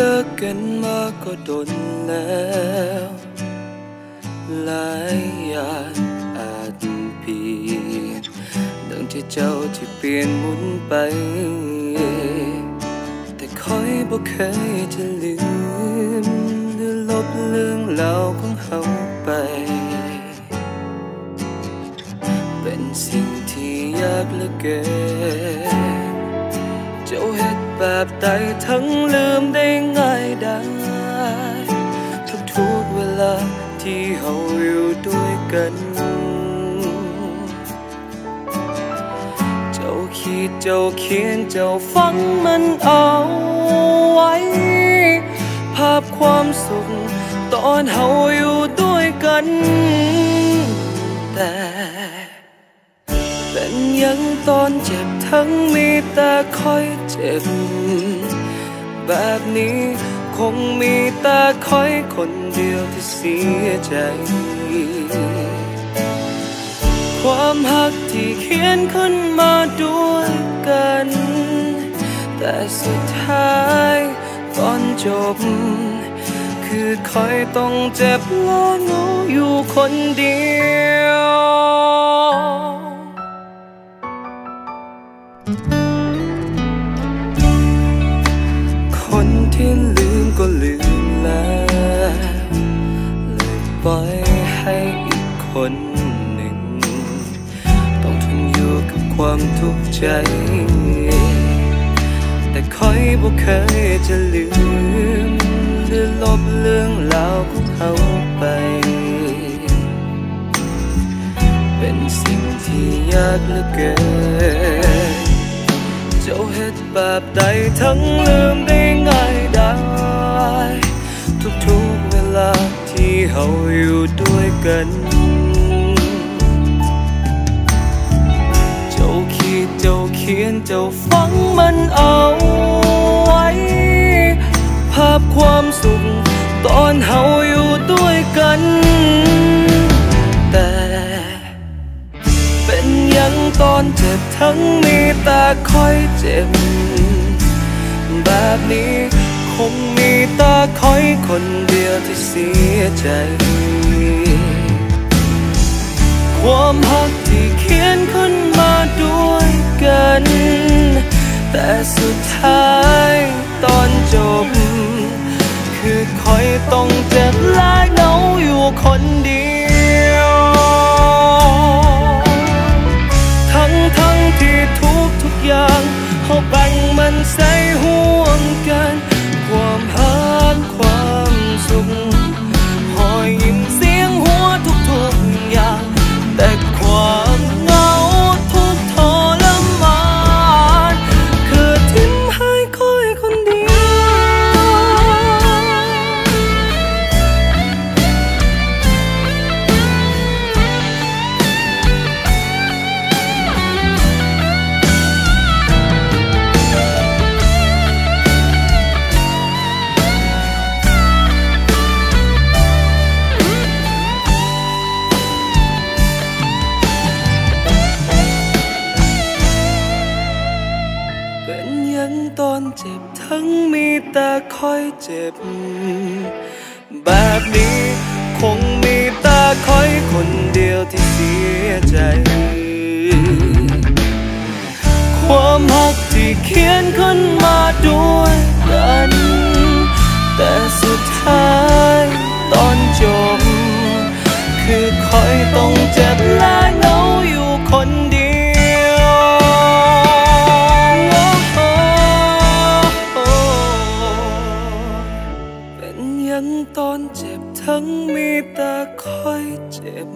ลิกกันมาก็ดนแล้วหลายอย่างอาจเปลี่ยนดังที่เจ้าที่เปลี่ยนหมุนไปแต่คอยบ่เคยจะลืมหรือลบเรื่องราวของเฮาไปเป็นสิ่งที่ยากเหลือเกินเจ้าเฮ็ดแบบใดทั้งลืมได้ง่ายได้ทุกเวลาที่เฮาอยู่ด้วยกันเจ้าคิดเจ้าเขียนเจ้าฟังมันเอาไว้ภาพความสุขตอนเฮาอยู่ด้วยกันแต่เป็นยังตอนเจ็บทั้งมีแต่คอยเจ็บแบบนี้คงมีแต่คอยคนเดียวที่เสียใจความหักที่เขียนขึ้นมาด้วยกันแต่สุดท้ายตอนจบคือคอยต้องเจ็บและเหงาอยู่คนเดียวคนที่ลืมก็ลืมแล้วเลยปล่อยให้อีกคนหนึ่งต้องทนอยู่กับความทุกข์ใจแต่คอยบ่เคยจะลืมหรือลบเรื่องราวของเขาไปเป็นสิ่งที่ยากเหลือเกินเจ้าเฮ็ดแบบใดทั้งลืมได้ง่ายได้ทุกเวลาที่เฮาอยู่ด้วยกันเจ้าคิดเจ้าเขียนเจ้าฟังมันเอาไว้ภาพความสุขตอนเฮาอยู่ด้วยกันแต่เป็นยังตอนเจ็บทั้งมีแต่คอยเจ็บแบบนี้คงมีแต่คอยคนเดียวที่เสียใจความหักที่เขียนขึ้นมาด้วยกันแต่สุดท้ายตอนจบคือคอยต้องเจ็บและเหงาอยู่คนเดียวทั้งที่ทุกอย่างเขาแบ่งมันใส่ห่วงกันความหักความสุขหอยยิ้มเสียงหัวทุกอย่างแต่ความเหงาทุกทรมานคือทิ้งให้คอยคนเดียวตอนเจ็บทั้งมีแต่คอยเจ็บแบบนี้คงมีแต่คอยคนเดียวที่เสียใจความหักที่เขียนขึ้นมาด้วยกันแต่สุดท้ายตอนจบคือคอยต้องเจ็บและเหงาอยู่คนเดียวตอนเจ็บทั้งมีแต่คอยเจ็บ